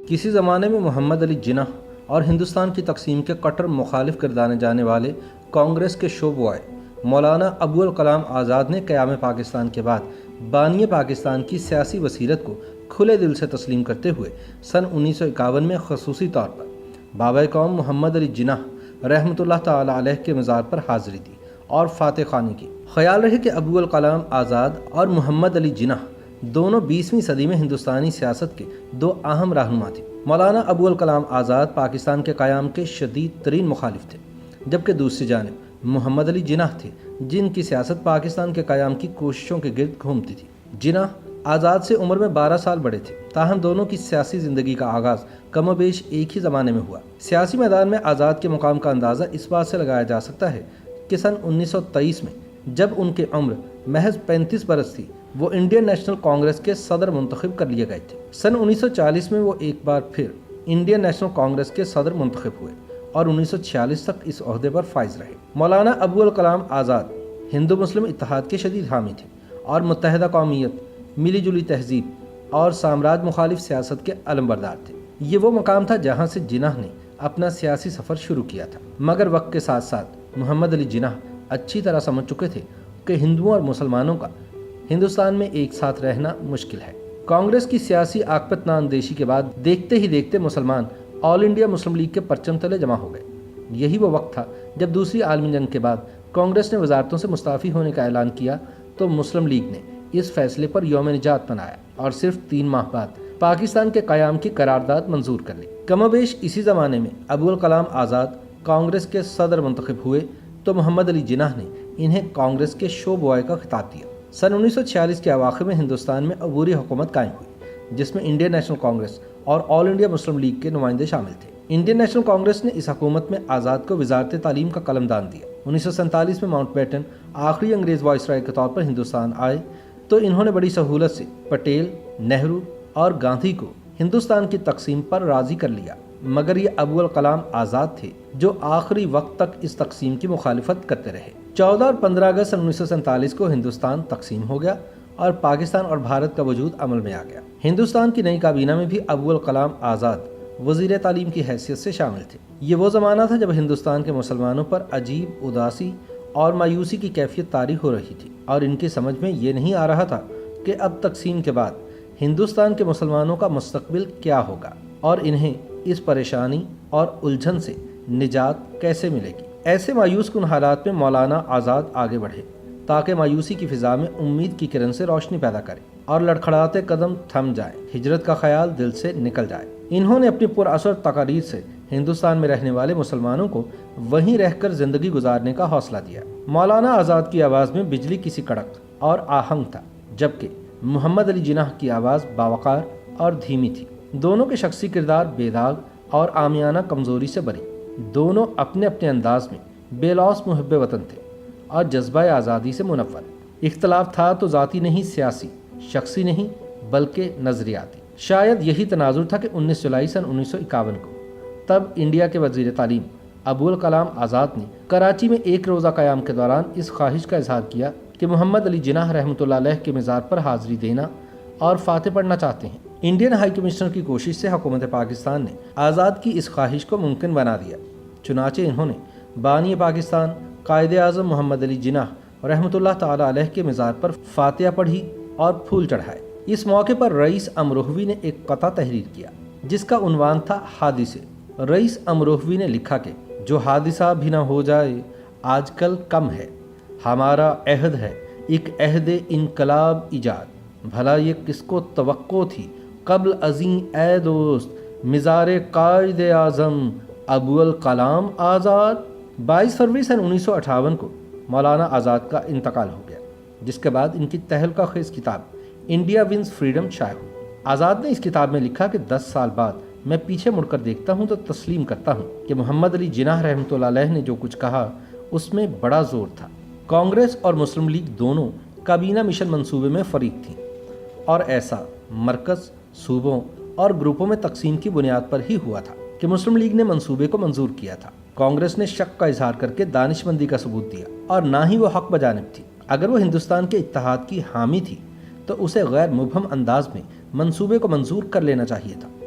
کسی زمانے میں محمد علی جناح اور ہندوستان کی تقسیم کے کٹر مخالف گردانے جانے والے کانگریس کے شو بوائے مولانا ابوالکلام آزاد نے قیام پاکستان کے بعد بانی پاکستان کی سیاسی بصیرت کو کھلے دل سے تسلیم کرتے ہوئے سن 1951 میں خصوصی طور پر بابا قوم محمد علی جناح رحمۃ اللہ تعالی علیہ کے مزار پر حاضری دی اور فاتح خوانی کی۔ خیال رہے کہ ابوالکلام آزاد اور محمد علی جناح دونوں 20ویں صدی میں ہندوستانی سیاست کے دو اہم رہنما تھے۔ مولانا ابوالکلام آزاد پاکستان کے قیام کے شدید ترین مخالف تھے، جبکہ دوسری جانب محمد علی جناح تھے جن کی سیاست پاکستان کے قیام کی کوششوں کے گرد گھومتی تھی۔ جناح آزاد سے عمر میں 12 سال بڑے تھے، تاہم دونوں کی سیاسی زندگی کا آغاز کم و بیش ایک ہی زمانے میں ہوا۔ سیاسی میدان میں آزاد کے مقام کا اندازہ اس بات سے لگایا جا سکتا ہے کہ سن 1923 میں جب ان کی عمر محض 35 برس تھی، وہ انڈین نیشنل کانگریس کے صدر منتخب کر لیے گئے تھے۔ سن 1940 میں وہ ایک بار پھر انڈین نیشنل کانگریس کے صدر منتخب ہوئے اور 1946 تک اس عہدے پر فائز رہے۔ مولانا ابوالکلام آزاد ہندو مسلم اتحاد کے شدید حامی تھے اور متحدہ قومیت، ملی جلی تہذیب اور سامراج مخالف سیاست کے علمبردار تھے۔ یہ وہ مقام تھا جہاں سے جناح نے اپنا سیاسی سفر شروع کیا تھا، مگر وقت کے ساتھ ساتھ محمد علی جناح اچھی طرح سمجھ چکے تھے کہ ہندوؤں اور مسلمانوں کا ہندوستان میں ایک ساتھ رہنا مشکل ہے۔ کانگریس کی سیاسی عاقبت نااندیشی کے بعد دیکھتے ہی دیکھتے مسلمان آل انڈیا مسلم لیگ کے پرچم تلے جمع ہو گئے۔ یہی وہ وقت تھا جب دوسری عالمی جنگ کے بعد کانگریس نے وزارتوں سے مستعفی ہونے کا اعلان کیا تو مسلم لیگ نے اس فیصلے پر یوم نجات منایا اور صرف 3 ماہ بعد پاکستان کے قیام کی قرارداد منظور کر لی۔ کم و بیش اسی زمانے میں ابوالکلام آزاد کانگریس کے صدر منتخب ہوئے تو محمد علی جناح نے انہیں کانگریس کے شو بوائے کا خطاب دیا۔ سن 1946 کے اواخر میں ہندوستان میں عبوری حکومت قائم ہوئی، جس میں انڈین نیشنل کانگریس اور آل انڈیا مسلم لیگ کے نمائندے شامل تھے۔ انڈین نیشنل کانگریس نے اس حکومت میں آزاد کو وزارت تعلیم کا قلمدان دیا۔ 1947 میں ماؤنٹ بیٹن آخری انگریز وائسرائے کے طور پر ہندوستان آئے تو انہوں نے بڑی سہولت سے پٹیل، نہرو اور گاندھی کو ہندوستان کی تقسیم پر راضی کر لیا، مگر یہ ابوالکلام آزاد تھے جو آخری وقت تک اس تقسیم کی مخالفت کرتے رہے۔ 14 اور 15 اگست 1947 کو ہندوستان تقسیم ہو گیا اور پاکستان اور بھارت کا وجود عمل میں آ گیا۔ ہندوستان کی نئی کابینہ میں بھی ابوالکلام آزاد وزیر تعلیم کی حیثیت سے شامل تھے۔ یہ وہ زمانہ تھا جب ہندوستان کے مسلمانوں پر عجیب اداسی اور مایوسی کی کیفیت طاری ہو رہی تھی اور ان کی سمجھ میں یہ نہیں آ رہا تھا کہ اب تقسیم کے بعد ہندوستان کے مسلمانوں کا مستقبل کیا ہوگا اور انہیں اس پریشانی اور الجھن سے نجات کیسے ملے گی۔ ایسے مایوس کن حالات میں مولانا آزاد آگے بڑھے تاکہ مایوسی کی فضا میں امید کی کرن سے روشنی پیدا کرے اور لڑکھڑاتے قدم تھم جائے، ہجرت کا خیال دل سے نکل جائے۔ انہوں نے اپنی پراثر تقاریر سے ہندوستان میں رہنے والے مسلمانوں کو وہیں رہ کر زندگی گزارنے کا حوصلہ دیا۔ مولانا آزاد کی آواز میں بجلی کی سی کڑک اور آہنگ تھا، جبکہ محمد علی جناح کی آواز باوقار اور دھیمی تھی۔ دونوں کے شخصی کردار بے داغ اور عامیانہ کمزوری سے بری، دونوں اپنے اپنے انداز میں بے لوث محب وطن تھے اور جذبہ آزادی سے منور۔ اختلاف تھا تو ذاتی نہیں، سیاسی، شخصی نہیں بلکہ نظریاتی۔ شاید یہی تناظر تھا کہ 19 جولائی سن 1951 کو تب انڈیا کے وزیر تعلیم ابوالکلام آزاد نے کراچی میں ایک روزہ قیام کے دوران اس خواہش کا اظہار کیا کہ محمد علی جناح رحمۃ اللہ علیہ کے مزار پر حاضری دینا اور فاتح پڑھنا چاہتے ہیں۔ انڈین ہائی کمشنر کی کوشش سے حکومت پاکستان نے آزاد کی اس خواہش کو ممکن بنا دیا، چنانچہ انہوں نے بانی پاکستان قائد اعظم محمد علی جناح رحمۃ اللہ تعالی علیہ کے مزار پر فاتحہ پڑھی اور پھول چڑھائے۔ اس موقع پر رئیس امروہوی نے ایک قطعہ تحریر کیا جس کا عنوان تھا حادثے۔ رئیس امروہوی نے لکھا کہ جو حادثہ بھی نہ ہو جائے آج کل کم ہے، ہمارا عہد ہے ایک عہد انقلاب ایجاد، بھلا یہ کس کو توقع تھی قبل ازیں اے دوست مزار قائد اعظم ابوالکلام آزاد۔ 22 فروری سن 1958 کو مولانا آزاد کا انتقال ہو گیا، جس کے بعد ان کی تہلکہ خیز کتاب انڈیا ونز فریڈم شائع ہوئی۔ آزاد نے اس کتاب میں لکھا کہ 10 سال بعد میں پیچھے مڑ کر دیکھتا ہوں تو تسلیم کرتا ہوں کہ محمد علی جناح رحمۃ اللہ علیہ نے جو کچھ کہا اس میں بڑا زور تھا۔ کانگریس اور مسلم لیگ دونوں کابینہ مشن منصوبے میں فریق تھیں اور ایسا مرکز، صوبوں اور گروپوں میں تقسیم کی بنیاد پر ہی ہوا تھا کہ مسلم لیگ نے منصوبے کو منظور کیا تھا۔ کانگریس نے شک کا اظہار کر کے دانش مندی کا ثبوت دیا اور نہ ہی وہ حق بجانب تھی۔ اگر وہ ہندوستان کے اتحاد کی حامی تھی تو اسے غیر مبہم انداز میں منصوبے کو منظور کر لینا چاہیے تھا۔